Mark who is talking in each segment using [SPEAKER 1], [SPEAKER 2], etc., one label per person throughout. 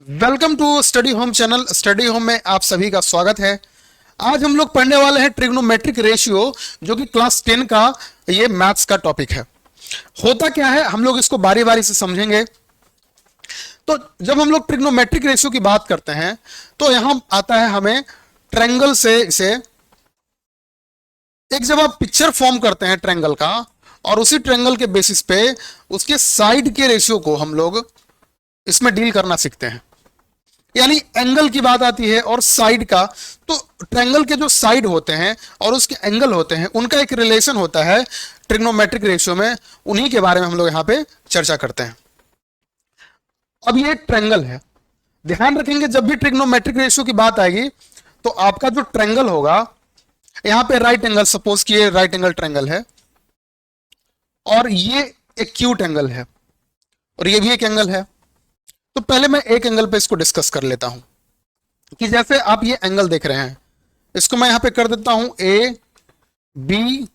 [SPEAKER 1] Welcome to study home channel. Study home में आप सभी का स्वागत है। आज हम लोग पढ़ने वाले हैं ट्रिग्नोमेट्रिक रेशियो, जो कि क्लास 10 का ये मैथ्स का टॉपिक है। होता क्या है, हम लोग इसको बारी बारी से समझेंगे। तो जब हम लोग ट्रिग्नोमेट्रिक रेशियो की बात करते हैं तो यहां आता है हमें ट्रायंगल से इसे एक, जब आप पिक्चर फॉर्म करते हैं ट्रायंगल का और उसी ट्रायंगल के बेसिस पे उसके साइड के रेशियो को हम लोग इसमें डील करना सीखते हैं। यानी एंगल की बात आती है और साइड का, तो ट्रायंगल के जो साइड होते हैं और उसके एंगल होते हैं उनका एक रिलेशन होता है ट्रिग्नोमेट्रिक रेशियो में। उन्हीं के बारे में हम लोग यहां पे चर्चा करते हैं। अब ये ट्रायंगल है, ध्यान रखेंगे जब भी ट्रिग्नोमेट्रिक रेशियो की बात आएगी तो आपका जो ट्रायंगल होगा, यहां पे राइट एंगल, सपोज कि ये राइट एंगल ट्रायंगल है और ये एक एक्यूट एंगल है और ये भी एक एंगल है। तो पहले मैं एक एंगल पे इसको डिस्कस कर लेता हूं कि जैसे आप ये एंगल देख रहे हैं, इसको मैं यहां पे कर देता हूं A B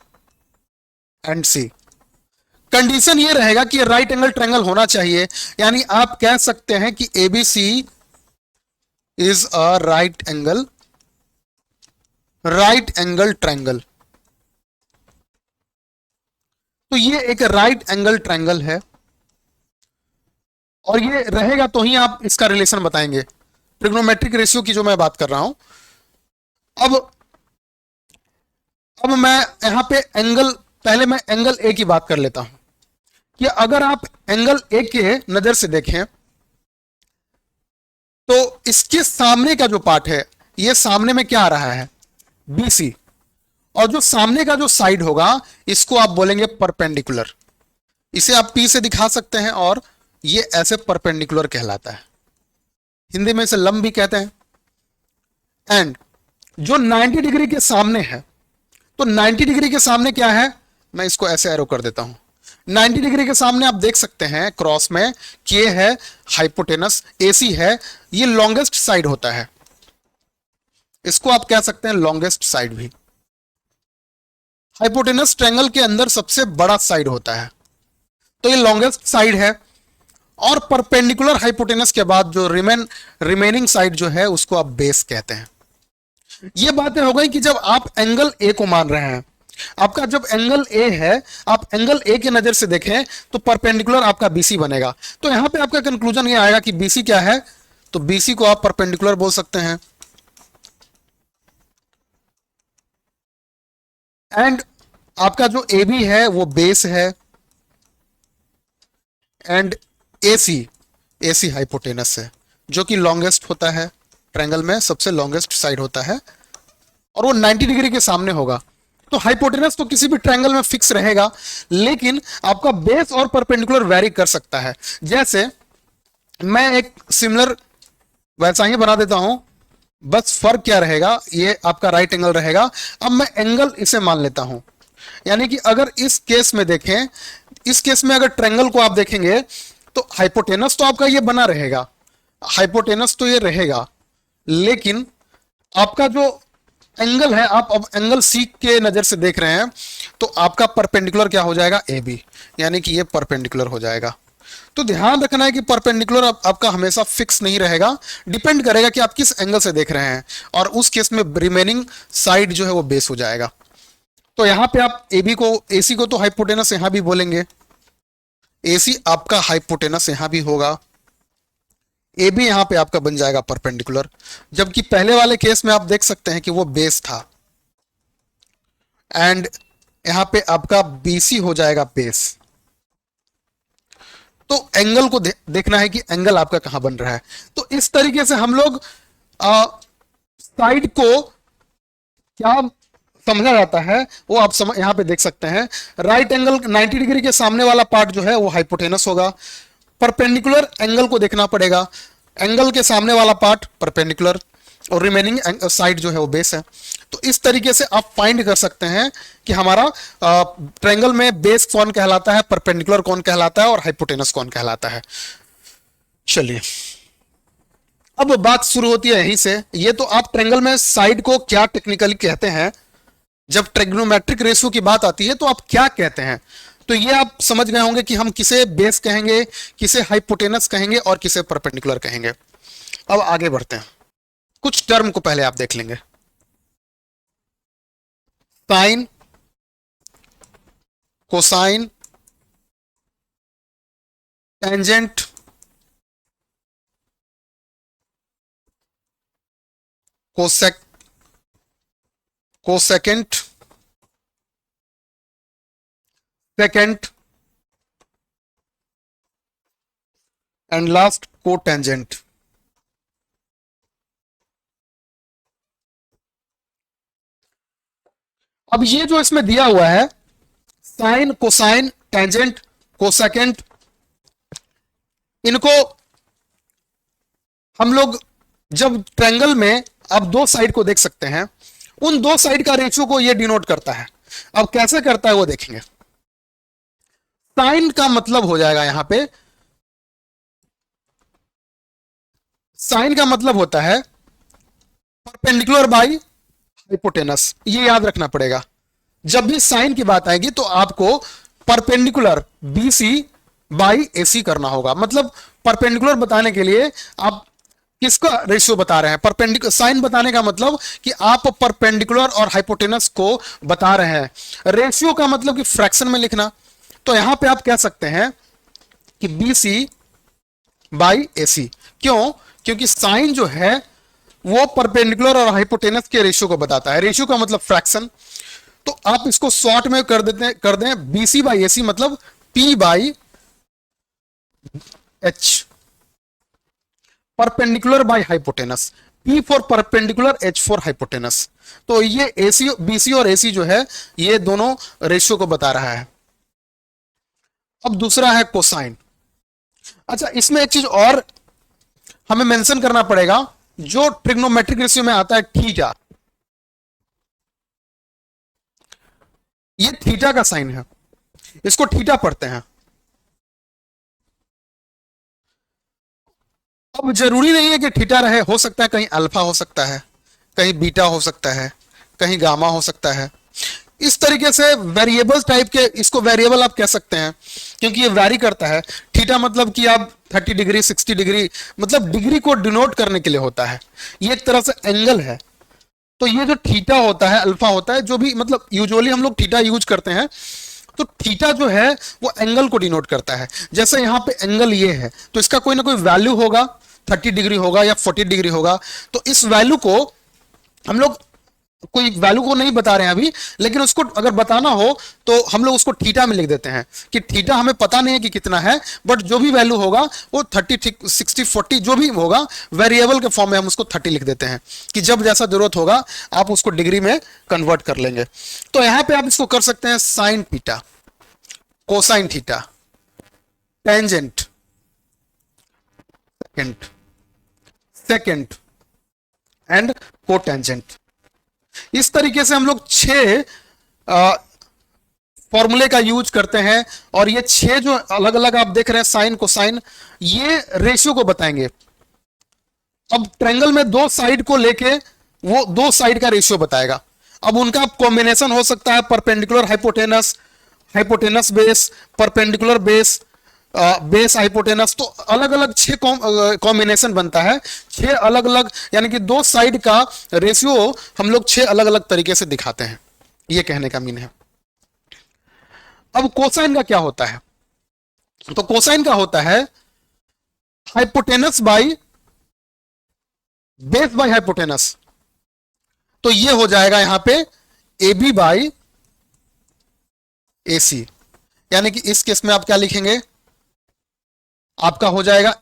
[SPEAKER 1] and C. Condition ये रहेगा कि राइट एंगल ट्रायंगल होना चाहिए, यानी आप कह सकते हैं कि ABC is a right angle triangle. तो ये एक राइट एंगल ट्रायंगल है और ये रहेगा तो ही आप इसका रिलेशन बताएंगे। ट्रिग्नोमेट्रिक रेशियो की जो मैं बात कर रहा हूं, अब मैं यहां पे एंगल, पहले मैं एंगल ए की बात कर लेता हूं कि अगर आप एंगल ए के नजर से देखें तो इसके सामने का जो पार्ट है, ये सामने में क्या आ रहा है, बीसी, और जो सामने का जो साइड होगा इसको आप बोलेंगे परपेंडिकुलर। इसे आप पी से दिखा सकते हैं और ये ऐसे परपेंडिकुलर कहलाता है, हिंदी में इसे लंब भी कहते हैं। एंड जो 90 डिग्री के सामने है, तो 90 डिग्री के सामने क्या है, मैं इसको ऐसे एरो कर देता हूं। 90 डिग्री के सामने आप देख सकते हैं क्रॉस में के है, हाइपोटेनस एसी है, ये लॉन्गेस्ट साइड होता है, इसको आप कह सकते हैं लॉन्गेस्ट साइड भी। हाइपोटेनस ट्रायंगल के अंदर सबसे बड़ा साइड होता है, तो ये लॉन्गेस्ट साइड है। और परपेंडिकुलर हाइपोटेनस के बाद जो रिमेनिंग साइड जो है उसको आप बेस कहते हैं। ये बातें हो गई कि जब आप एंगल ए को मान रहे हैं, आपका जब एंगल ए है, आप एंगल ए के नजर से देखें तो परपेंडिकुलर आपका बीसी बनेगा। तो यहां पे आपका कंक्लूजन ये आएगा कि बीसी क्या है, तो बीसी को आप परपेंडिकुलर बोल सकते हैं। एंड आपका जो ए बी है वो बेस है, एंड एसी हाइपोटेनस है, जो कि लॉन्गेस्ट होता है ट्रायंगल में, सबसे लॉन्गेस्ट साइड होता है और वो 90 डिग्री के सामने होगा। तो हाइपोटेनस तो किसी भी ट्रायंगल में फिक्स रहेगा, लेकिन आपका बेस और परपेंडिकुलर वैरी कर सकता है। जैसे मैं एक सिमिलर वैसा ही बना देता हूं, बस फर्क क्या रहेगा, ये आपका राइट एंगल रहेगा। अब मैं एंगल इसे मान लेता हूं, यानी कि अगर इस केस में देखें, इस केस में अगर ट्रायंगल को आप देखेंगे तो हाइपोटेनस तो आपका ये बना रहेगा, हाइपोटेनस तो ये रहेगा, लेकिन आपका जो एंगल है, आप अब एंगल सी के नजर से देख रहे हैं, तो आपका परपेंडिकुलर क्या हो जाएगा, ए बी, यानी कि ये परपेंडिकुलर हो जाएगा। तो ध्यान रखना है कि परपेंडिकुलर आपका हमेशा फिक्स नहीं रहेगा, डिपेंड करेगा कि आप किस एंगल से देख रहे हैं, और उस केस में रिमेनिंग साइड जो है वो बेस हो जाएगा। तो यहां पे आप ए बी को, एसी को तो हाइपोटेनस यहां भी बोलेंगे, एसी आपका हाइपोटेनस यहां भी होगा, ए बी यहां पे आपका बन जाएगा परपेंडिकुलर। जबकि पहले वाले केस में आप देख सकते हैं कि वो बेस था, एंड यहां पे आपका बीसी हो जाएगा बेस। तो एंगल को देखना है कि एंगल आपका कहां बन रहा है। तो इस तरीके से हम लोग साइड को क्या समझा जाता है वो आप यहां पे देख सकते हैं। राइट एंगल 90 डिग्री के सामने वाला पार्ट जो है वो हाइपोटेनस होगा, परपेंडिकुलर एंगल को देखना पड़ेगा, एंगल के सामने वाला पार्ट परपेंडिकुलर और रिमेनिंग साइड जो है वो बेस है। तो इस तरीके से आप फाइंड कर सकते हैं कि हमारा ट्रायंगल में बेस कौन कहलाता है, परपेंडिकुलर कौन कहलाता है और हाइपोटेनस कौन कहलाता है। चलिए अब बात शुरू होती है यहीं से। ये तो आप ट्रायंगल में साइड को क्या टेक्निकली कहते हैं, जब ट्रिग्नोमेट्रिक रेशियो की बात आती है तो आप क्या कहते हैं, तो ये आप समझ गए होंगे कि हम किसे बेस कहेंगे, किसे हाइपोटेनस कहेंगे और किसे परपेंडिकुलर कहेंगे। अब आगे बढ़ते हैं, कुछ टर्म को पहले आप देख लेंगे। Sine, cosine, tangent, cosecant, secant and last cotangent. अब ये जो इसमें दिया हुआ है साइन, कोसाइन, टेंजेंट, कोसेकेंट, इनको हम लोग जब ट्रायंगल में आप दो साइड को देख सकते हैं, उन दो साइड का रेशियो को ये डिनोट करता है। अब कैसे करता है वो देखेंगे। साइन का मतलब हो जाएगा यहां पे, साइन का मतलब होता है परपेंडिकुलर बाई हाइपोटेनस। ये याद रखना पड़ेगा, जब भी साइन की बात आएगी तो आपको परपेंडिकुलर बीसी बाई एसी करना होगा। मतलब परपेंडिकुलर बताने के लिए आप किसका रेशियो बता रहे हैं, परपेंडिकुलर। साइन बताने का मतलब कि आप परपेंडिकुलर और हाइपोटेनस को बता रहे हैं। रेशियो का मतलब कि फ्रैक्शन में लिखना। तो यहां पे आप कह सकते हैं कि बीसी बाई एसी। क्यों? क्योंकि साइन जो है वो परपेंडिकुलर और हाइपोटेनस के रेशियो को बताता है। रेशियो का मतलब फ्रैक्शन। तो आप इसको शॉर्ट में कर दें बीसी बाई एसी, मतलब P by H, perpendicular by hypotenuse. P for perpendicular, H for hypotenuse. तो ये AC, BC और AC जो है ये दोनों रेशियो को बता रहा है। अब दूसरा है कोसाइन। अच्छा, इसमें एक चीज और हमें मेंशन करना पड़ेगा, जो ट्रिग्नोमेट्रिक रेशियो में आता है थीटा। ये थीटा का साइन है, इसको थीटा पढ़ते हैं। अब जरूरी नहीं है कि थीटा रहे, हो सकता है कहीं अल्फा हो सकता है, कहीं बीटा हो सकता है, कहीं गामा हो सकता है। इस तरीके से वेरिएबल टाइप के, इसको वेरिएबल आप कह सकते हैं क्योंकि ये वैरी करता है। थीटा मतलब कि आप 30 डिग्री, 60 डिग्री, मतलब डिग्री को डिनोट करने के लिए होता है। ये एक तरह से एंगल है। तो ये जो थीटा होता है, अल्फा होता है, जो भी मतलब यूजुअली हम लोग थीटा यूज करते हैं। तो थीटा जो है वो एंगल को डिनोट करता है। जैसे यहां पे एंगल ये है, तो इसका कोई ना कोई वैल्यू होगा, 30 डिग्री होगा या 40 डिग्री होगा। तो इस वैल्यू को हम लोग, कोई वैल्यू को नहीं बता रहे हैं अभी, लेकिन उसको अगर बताना हो तो हम लोग उसको थीटा में लिख देते हैं कि थीटा हमें पता नहीं है कि कितना है, बट जो भी वैल्यू होगा वो 30, 60, 40 जो भी होगा, वेरिएबल के फॉर्म में हम उसको 30 लिख देते हैं कि जब जैसा जरूरत होगा आप उसको डिग्री में कन्वर्ट कर लेंगे। तो यहां पे आप इसको कर सकते हैं sine theta, cosine theta, tangent, secant and cotangent. इस तरीके से हम लोग 6 फॉर्मूले का यूज करते हैं, और ये 6 जो अलग अलग आप देख रहे हैं साइन, कोसाइन, ये रेशियो को बताएंगे। अब ट्रायंगल में दो साइड को लेके वो दो साइड का रेशियो बताएगा। अब उनका कॉम्बिनेशन हो सकता है perpendicular hypotenuse, hypotenuse base, perpendicular base, base hypotenuse. तो अलग अलग 6 कॉम्बिनेशन बनता है, 6 अलग अलग, यानी कि दो साइड का रेशियो हम लोग 6 अलग अलग तरीके से दिखाते हैं। ये कहने का मीन है। अब कोसाइन का क्या होता है? तो कोसाइन का होता है hypotenuse by base by hypotenuse. तो ये हो जाएगा यहां पे AB बाई AC, यानी कि इस केस में आप क्या लिखेंगे, आपका हो जाएगा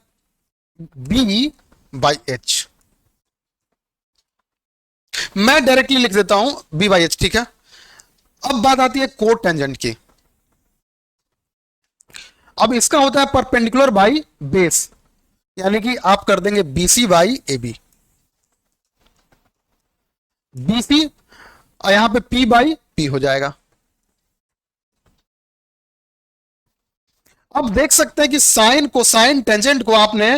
[SPEAKER 1] B बाई H। मैं डायरेक्टली लिख देता हूं B बाई H, ठीक है। अब बात आती है कोट टेंजेंट की। अब इसका होता है परपेंडिकुलर बाई बेस, यानी कि आप कर देंगे BC बाई AB। BC यहां पे P बाई P हो जाएगा। अब देख सकते हैं कि साइन, कोसाइन, टेंजेंट को आपने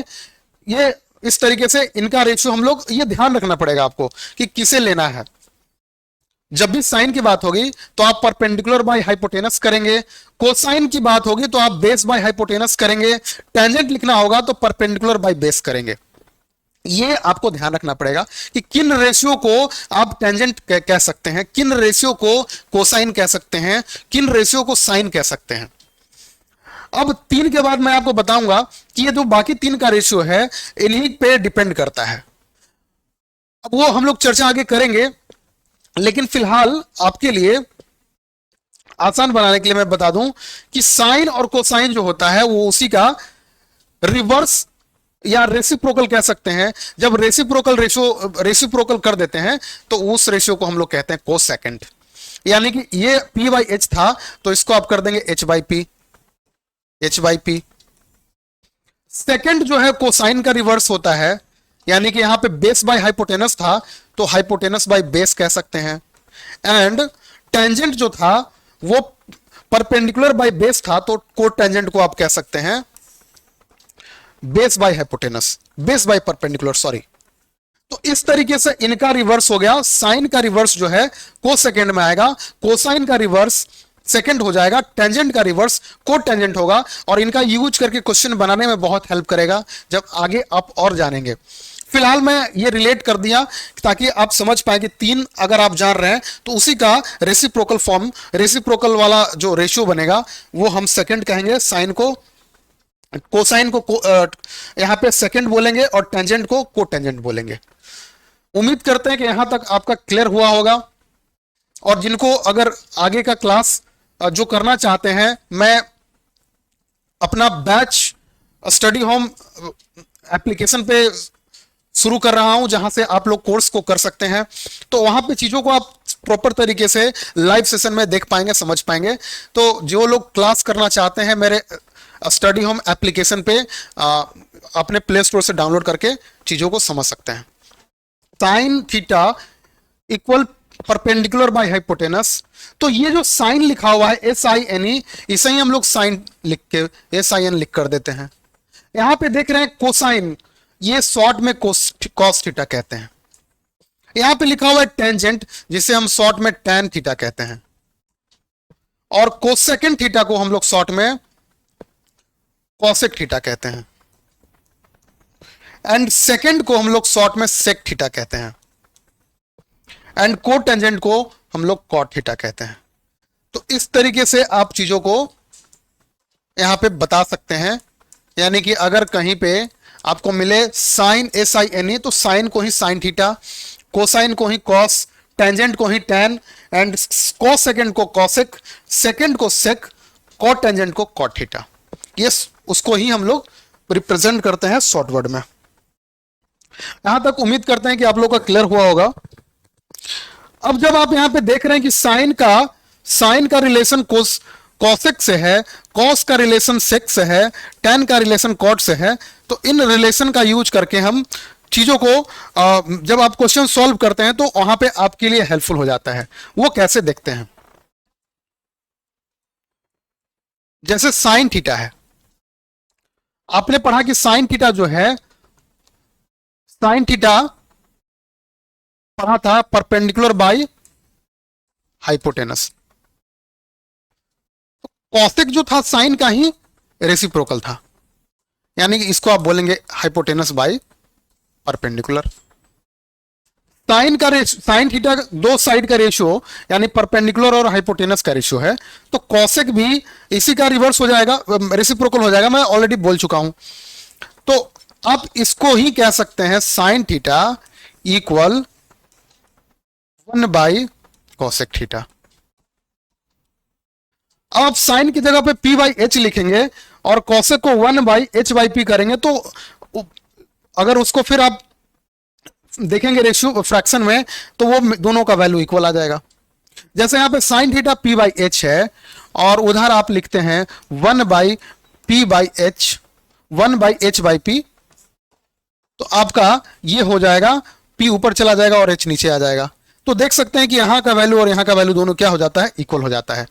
[SPEAKER 1] ये इस तरीके से, इनका रेशियो हम लोग, ये ध्यान रखना पड़ेगा आपको कि किसे लेना है। जब भी साइन की बात होगी तो आप परपेंडिकुलर बाय हाइपोटेनस करेंगे, कोसाइन की बात होगी तो आप बेस बाय हाइपोटेनस करेंगे, टेंजेंट लिखना होगा तो परपेंडिकुलर बाय बेस करेंगे। ये आपको ध्यान रखना पड़ेगा कि किन रेशियो को आप टेंजेंट कह सकते हैं, किन रेशियो को कोसाइन कह सकते हैं, किन रेशियो को साइन कह सकते हैं। अब 3 के बाद मैं आपको बताऊंगा कि ये जो बाकी 3 का रेशियो है इन्हीं पे डिपेंड करता है। अब वो हम लोग चर्चा आगे करेंगे, लेकिन फिलहाल आपके लिए आसान बनाने के लिए मैं बता दूं कि साइन और कोसाइन जो होता है वो उसी का रिवर्स या रेसिप्रोकल कह सकते हैं। जब रेसिप्रोकल कर देते हैं तो उस रेशियो को हम लोग कहते हैं कोसेकेंट। यानी कि ये P बाई एच था तो इसको आप कर देंगे H बाई पी। सेकेंड जो है कोसाइन का रिवर्स होता है, यानी कि यहां पे बेस बाय हाइपोटेनस था तो हाइपोटेनस बाय बेस कह सकते हैं। एंड टेंजेंट जो था वो परपेंडिकुलर बाय बेस था तो कोट टेंजेंट को आप कह सकते हैं base by hypotenuse, base by perpendicular, sorry. तो इस तरीके से इनका रिवर्स हो गया। साइन का रिवर्स जो है कोसेकेंड में आएगा, कोसाइन का रिवर्स सेकंड हो जाएगा, टेंजेंट का रिवर्स कोट टेंजेंट होगा। और इनका यूज करके क्वेश्चन बनाने में बहुत हेल्प करेगा जब आगे आप और जानेंगे। फिलहाल मैं ये रिलेट कर दिया ताकि आप समझ पाए कि 3 अगर आप जान रहे हैं तो उसी का रेसिप्रोकल फॉर्म, रेसिप्रोकल वाला जो रेशियो बनेगा वो हम सेकंड कहेंगे, साइन को कोसाइन को यहां पे सेकंड बोलेंगे और टेंजेंट को कोटेंजेंट बोलेंगे। उम्मीद करते हैं कि यहां तक आपका क्लियर हुआ होगा। और जिनको अगर आगे का क्लास जो करना चाहते हैं, मैं अपना बैच स्टडी होम एप्लीकेशन पे शुरू कर रहा हूं जहां से आप लोग कोर्स को कर सकते हैं। तो वहां पे चीजों को आप प्रॉपर तरीके से लाइव सेशन में देख पाएंगे, समझ पाएंगे। तो जो लोग क्लास करना चाहते हैं मेरे स्टडी होम एप्लीकेशन पे अपने प्ले स्टोर से डाउनलोड करके चीजों को समझ सकते हैं। Sine theta equal perpendicular by hypotenuse. तो ये जो साइन लिखा हुआ है SINE, इसे ही हम लोग साइन लिख के SIN लिख कर देते हैं। यहां पे देख रहे हैं कोसाइन, ये शॉर्ट में कॉस थीटा कहते हैं। यहां पे लिखा हुआ है टेंजेंट, जिसे हम शॉर्ट में टैन थीटा कहते हैं। और कोसेकेंड थीटा को हम लोग शॉर्ट में कॉसेक थीटा कहते हैं। एंड सेकंड को हम लोग शॉर्ट में सेक थीटा कहते हैं। एंड कोट टेंजेंट को हम लोग कॉट थीटा कहते हैं। तो इस तरीके से आप चीजों को यहां पे बता सकते हैं। यानी कि अगर कहीं पे आपको मिले साइन SINE तो साइन को ही साइन थीटा, कोसाइन को ही कॉस, टेंजेंट को ही टैन, एंड कॉस सेकंड को कॉसेक, सेकंड को सेक, कॉट टेंजेंट को कॉट थीटा। ये उसको ही हम लोग रिप्रेजेंट करते हैं शॉर्ट वर्ड में। यहां तक उम्मीद करते हैं कि आप लोग का क्लियर हुआ होगा। अब जब आप यहां पे देख रहे हैं कि साइन का रिलेशन कॉसेक से है, कॉस का रिलेशन सेक से है, टैन का रिलेशन कॉट से है, तो इन रिलेशन का यूज करके हम चीजों को जब आप क्वेश्चन सॉल्व करते हैं तो वहां पे आपके लिए हेल्पफुल हो जाता है। वो कैसे देखते हैं, जैसे साइन थीटा है, आपने पढ़ा कि साइन थीटा जो है, साइन थीटा पढ़ा था परपेंडिकुलर बाय हाइपोटेनस। कॉसेक जो था साइन का ही रेसिप्रोकल था, यानी कि इसको आप बोलेंगे hypotenuse by perpendicular. Sine theta दो साइड का रेशियो यानी परपेंडिकुलर और हाइपोटेनस का रेशियो है, तो कॉसेक भी इसी का रिवर्स हो जाएगा, रेसिप्रोकल हो जाएगा। मैं ऑलरेडी बोल चुका हूं। तो आप इसको ही कह सकते हैं sine theta equal 1 by cosec theta. आप साइन की जगह पे P बाई एच लिखेंगे और कॉसेक को 1 बाई H बाई P करेंगे, तो अगर उसको फिर आप देखेंगे रेशियो फ्रैक्शन में तो वो दोनों का वैल्यू इक्वल आ जाएगा। जैसे यहां पे sine theta P by H है और उधर आप लिखते हैं 1 by P by H, 1 by H by P, तो आपका ये हो जाएगा, P ऊपर चला जाएगा और H नीचे आ जाएगा। तो देख सकते हैं कि यहां का वैल्यू और यहां का वैल्यू दोनों क्या हो जाता है, इक्वल हो जाता है।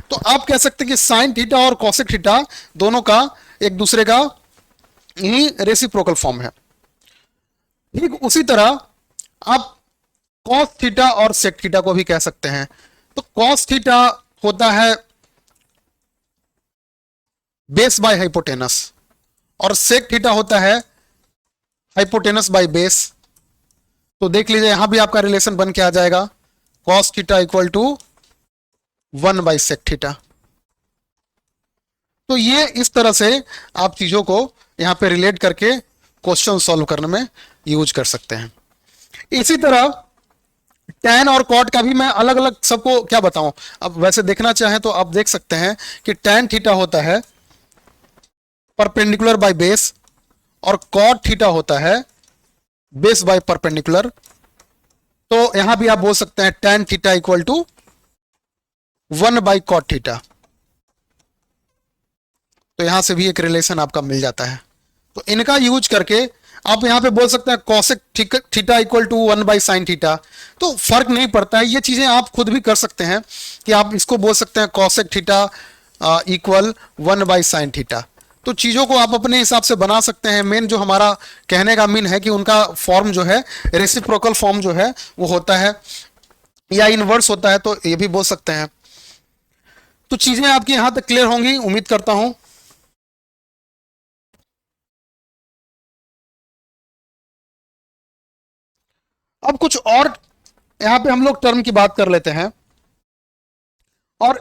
[SPEAKER 1] तो आप कह सकते हैं कि साइन थीटा और कॉसेक थीटा दोनों का एक दूसरे का ही रेसिप्रोकल फॉर्म है। ठीक उसी तरह आप कॉस थीटा और सेक थीटा को भी कह सकते हैं। तो कॉस थीटा होता है बेस बाय हाइपोटेनस और सेक थीटा होता है हाइपोटेनस बाय बेस। तो देख लीजिए यहां भी आपका रिलेशन बन के आ जाएगा cos theta equal to 1/sec theta. तो ये इस तरह से आप चीजों को यहां पे रिलेट करके क्वेश्चन सॉल्व करने में यूज कर सकते हैं। इसी तरह tan और cot का भी मैं अलग अलग सबको क्या बताऊं। अब वैसे देखना चाहें तो आप देख सकते हैं कि tan थीटा होता है परपेंडिकुलर बाय बेस और cot थीटा होता है बेस बाय परपेंडिकुलर। तो यहां भी आप बोल सकते हैं tan theta equal to 1/cot theta. तो यहां से भी एक रिलेशन आपका मिल जाता है। तो इनका यूज करके आप यहां पे बोल सकते हैं cosec theta equal to 1/sin theta. तो फर्क नहीं पड़ता है, ये चीजें आप खुद भी कर सकते हैं कि आप इसको बोल सकते हैं cosec theta equal 1/sin theta. तो चीजों को आप अपने हिसाब से बना सकते हैं। मेन जो हमारा कहने का मीन है कि उनका फॉर्म जो है रेसिप्रोकल फॉर्म जो है वो होता है या इनवर्स होता है, तो ये भी बोल सकते हैं। तो चीजें आपकी यहां तक क्लियर होंगी उम्मीद करता हूं। अब कुछ और यहां पे हम लोग टर्म की बात कर लेते हैं। और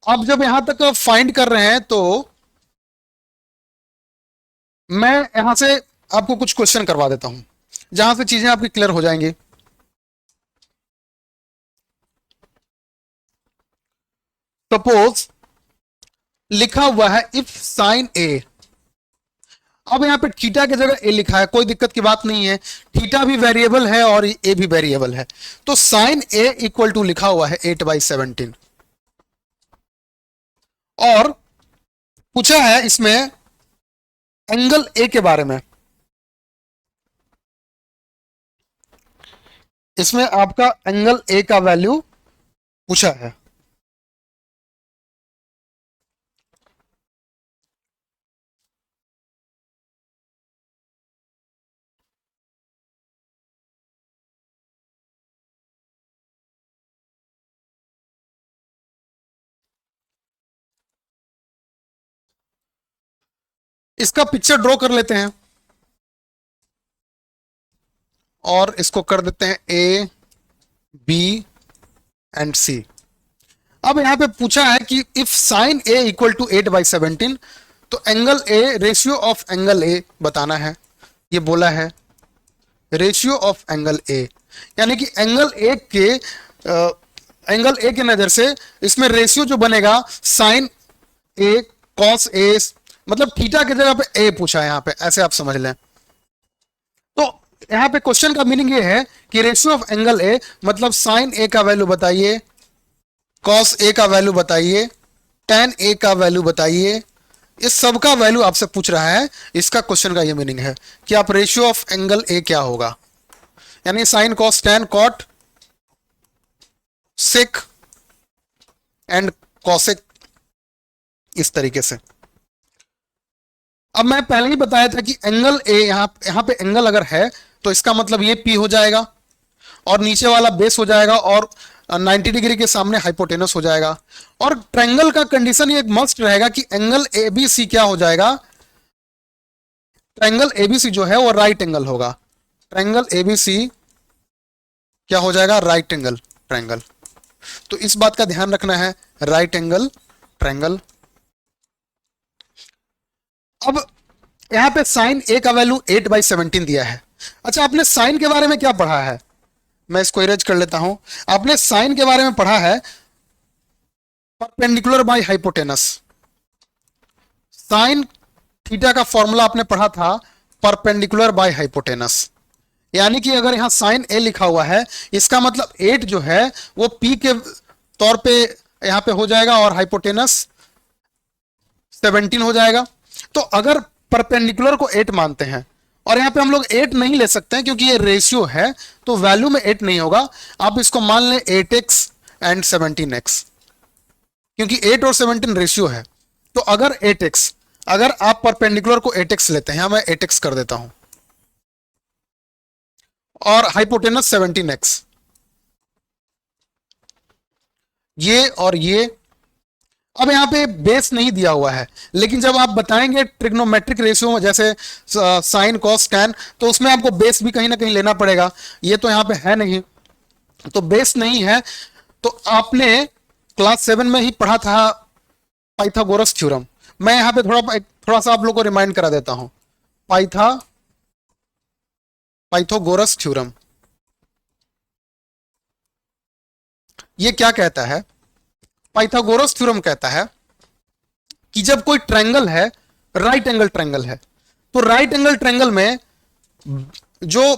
[SPEAKER 1] आप जब यहां तक फाइंड कर रहे हैं तो मैं यहां से आपको कुछ क्वेश्चन करवा देता हूं जहां से चीजें आपकी क्लियर हो जाएंगी। सपोज लिखा हुआ है इफ साइन ए। अब यहां पे थीटा की जगह ए लिखा है, कोई दिक्कत की बात नहीं है, थीटा भी वेरिएबल है और ए भी वेरिएबल है। तो साइन ए इक्वल टू लिखा हुआ है 8/17। और पूछा है इसमें एंगल ए के बारे में। इसमें आपका एंगल ए का वैल्यू पूछा है। इसका पिक्चर ड्रॉ कर लेते हैं और इसको कर देते हैं ए बी एंड सी। अब यहां पे पूछा है कि if sine A equal to 8/17, तो angle A ratio of angle A बताना है। ये बोला है रेशियो ऑफ एंगल ए, यानी कि एंगल ए के नजर से इसमें रेशियो जो बनेगा साइन ए कॉस ए, मतलब थीटा की जगह पे ए पूछा है यहां पे, ऐसे आप समझ लें। तो यहां पे क्वेश्चन का मीनिंग ये है कि रेशियो ऑफ एंगल ए मतलब साइन ए का वैल्यू बताइए, कॉस ए का वैल्यू बताइए, टेन ए का वैल्यू बताइए। इस सब का वैल्यू आपसे पूछ रहा है। इसका क्वेश्चन का ये मीनिंग है कि आप रेशियो ऑफ एंगल ए क्या होगा, यानी sine cos tan cot sec and cosec, इस तरीके से। अब मैं पहले ही बताया था कि एंगल ए यहां पे एंगल अगर है तो इसका मतलब ये पी हो जाएगा और नीचे वाला बेस हो जाएगा और 90 डिग्री के सामने हाइपोटेनस हो जाएगा। और ट्रायंगल का कंडीशन ये एक मस्ट रहेगा कि एंगल एबीसी क्या हो जाएगा, ट्रायंगल एबीसी जो है वो राइट एंगल होगा। ट्रायंगल एबीसी क्या हो जाएगा, राइट एंगल ट्रायंगल। तो इस बात का ध्यान रखना है, राइट एंगल ट्रायंगल। अब यहां पे साइन ए का वैल्यू 8/17 दिया है। अच्छा, आपने साइन के बारे में क्या पढ़ा है, मैं इसको इरेज कर लेता हूं। आपने साइन के बारे में पढ़ा है perpendicular by hypotenuse. Sine theta का फॉर्मूला आपने पढ़ा था परपेंडिकुलर बाय हाइपोटेनस, यानी कि अगर यहां साइन ए लिखा हुआ है इसका मतलब 8 जो है वो पी के तौर पे यहां पे हो जाएगा और हाइपोटेनस 17 हो जाएगा। तो अगर परपेंडिकुलर को 8 मानते हैं और यहां पे हम लोग 8 नहीं ले सकते हैं क्योंकि ये रेशियो है, तो वैल्यू में 8 नहीं होगा। आप इसको मान लें 8x एंड 17x, क्योंकि 8 और 17 रेशियो है। तो अगर 8x, अगर आप परपेंडिकुलर को 8x लेते हैं, मैं 8x कर देता हूं, और हाइपोटेनस 17x, ये और ये अब यहाँ पे बेस नहीं दिया हुआ है, लेकिन जब आप बताएंगे ट्रिग्नोमेट्रिक रेशियो जैसे साइन कॉस टैन, तो उसमें आपको बेस भी कहीं ना कहीं लेना पड़ेगा। ये तो यहाँ पे है नहीं, तो बेस नहीं है। तो आपने क्लास 7 में ही पढ़ा था पाइथागोरस थ्योरम। मैं यहाँ पे थोड़ा सा आप लोगों को रिमाइंड करा देता हूं। पाइथागोरस थ्योरम ये क्या कहता है? पाइथागोरस थ्योरम कहता है कि जब कोई ट्रायंगल है, राइट एंगल ट्रायंगल है, तो राइट एंगल ट्रायंगल में जो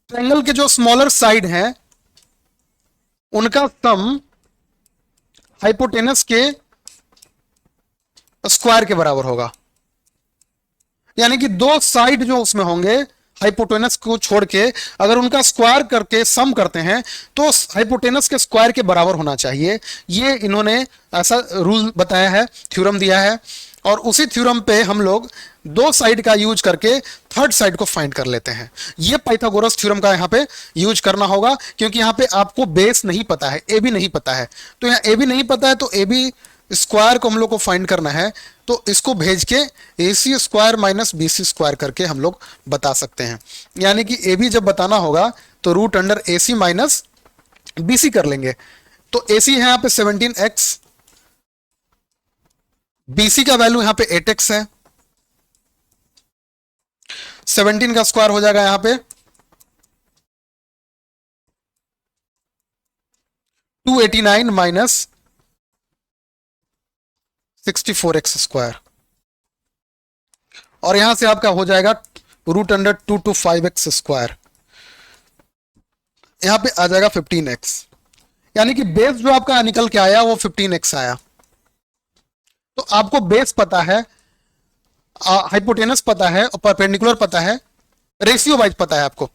[SPEAKER 1] ट्रायंगल के जो स्मॉलर साइड हैं उनका सम हाइपोटेनस के स्क्वायर के बराबर होगा। यानी कि दो साइड जो उसमें होंगे हाइपोटेनस को छोड़ के, अगर उनका स्क्वायर करके सम करते हैं तो हाइपोटेनस के स्क्वायर के बराबर होना चाहिए। ये इन्होंने ऐसा रूल बताया है, थ्योरम दिया है, और उसी थ्योरम पे हम लोग दो साइड का यूज करके थर्ड साइड को फाइंड कर लेते हैं। ये पाइथागोरस थ्योरम का यहां पे यूज करना होगा, क्योंकि यहां पे आपको बेस नहीं पता है, ए बी नहीं पता है। तो यहां ए बी नहीं पता है तो ए बी स्क्वायर को हम लोग को फाइंड करना है, तो इसको भेज के A C square minus B C square करके हम लोग बता सकते हैं। यानी कि ए बी जब बताना होगा तो रूट अंडर ए सी माइनस बी सी कर लेंगे। तो ए सी है यहाँ पे 17x, बी सी का वैल्यू यहाँ पे 8x है, 17 का स्क्वायर हो जाएगा यहाँ पे 289 माइनस 64x स्क्वायर, और यहां से आपका हो जाएगा रूट अंडर 225x स्क्वायर, यहां पे आ जाएगा 15x। यानी कि बेस जो आपका निकल के आया वो 15x आया। तो आपको बेस पता है, हाइपोटेनस पता है और परपेंडिकुलर पता है, रेशियो वाइज पता है आपको,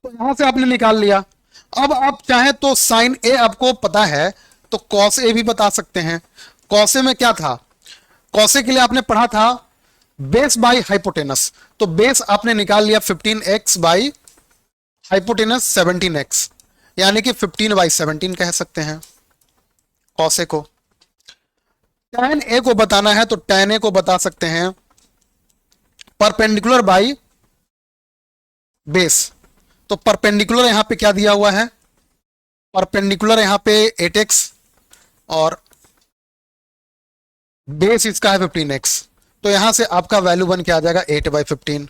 [SPEAKER 1] तो यहां से आपने निकाल लिया। अब आप चाहे तो साइन ए आपको पता है तो कॉस ए भी बता सकते हैं। कॉस ए में क्या था? कॉस ए के लिए आपने पढ़ा था बेस बाय हाइपोटेनस, तो बेस आपने निकाल लिया 15x बाय हाइपोटेनस 17x, यानी कि 15/17 कह सकते हैं कॉस ए को। tan ए को बताना है तो tan ए को बता सकते हैं परपेंडिकुलर बाय बेस। तो परपेंडिकुलर यहां पे क्या दिया हुआ है? परपेंडिकुलर यहां पे 8x और बेस इसका है 15x, तो यहां से आपका वैल्यू बन के आ जाएगा 8/15।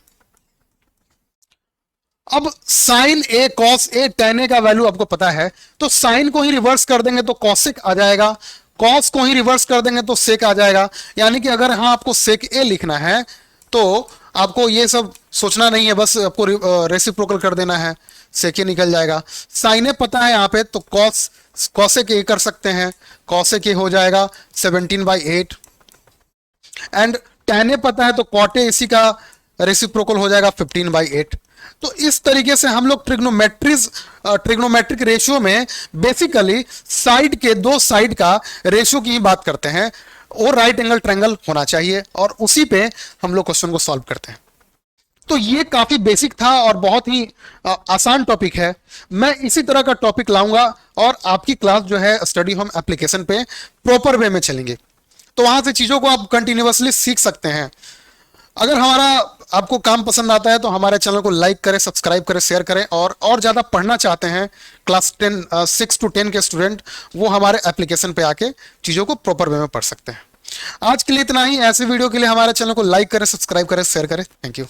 [SPEAKER 1] अब sign A cos A tan ए का वैल्यू आपको पता है, तो साइन को ही रिवर्स कर देंगे तो कॉसिक आ जाएगा, कॉस को ही रिवर्स कर देंगे तो सेक आ जाएगा। यानी कि अगर हाँ आपको सेक ए लिखना है तो आपको ये सब सोचना नहीं है, बस आपको रेसिप्रोकल कर देना है, सेक ए निकल जाएगा। साइन ए पता है यहाँ पे तो कॉसेक ए कर सकते हैं, कॉसेक ए हो जाएगा 17/8, एंड tan ए पता है तो कॉट ए इसी का रेसिप्रोकल हो जाएगा 15/8। तो इस तरीके से हम लोग ट्रिग्नोमेट्रिक रेशियो में बेसिकली साइड के दो साइड का रेशियो की ही बात करते हैं, और राइट एंगल ट्रायंगल होना चाहिए, और उसी पे हम लोग क्वेश्चन को सॉल्व करते हैं। तो ये काफी बेसिक था और बहुत ही आसान टॉपिक है। मैं इसी तरह का टॉपिक लाऊंगा और आपकी क्लास जो है स्टडी होम एप्लीकेशन पे प्रॉपर वे में चलेंगे, तो वहां से चीजों को आप कंटिन्यूअसली सीख सकते हैं। अगर हमारा आपको काम पसंद आता है तो हमारे चैनल को लाइक करें, सब्सक्राइब करें, शेयर करें, और ज्यादा पढ़ना चाहते हैं क्लास 6 to 10 के स्टूडेंट, वो हमारे एप्लीकेशन पे आके चीजों को प्रॉपर वे में पढ़ सकते हैं। आज के लिए इतना ही। ऐसे वीडियो के लिए हमारे चैनल को लाइक करें, सब्सक्राइब करें, शेयर करें। Thank you.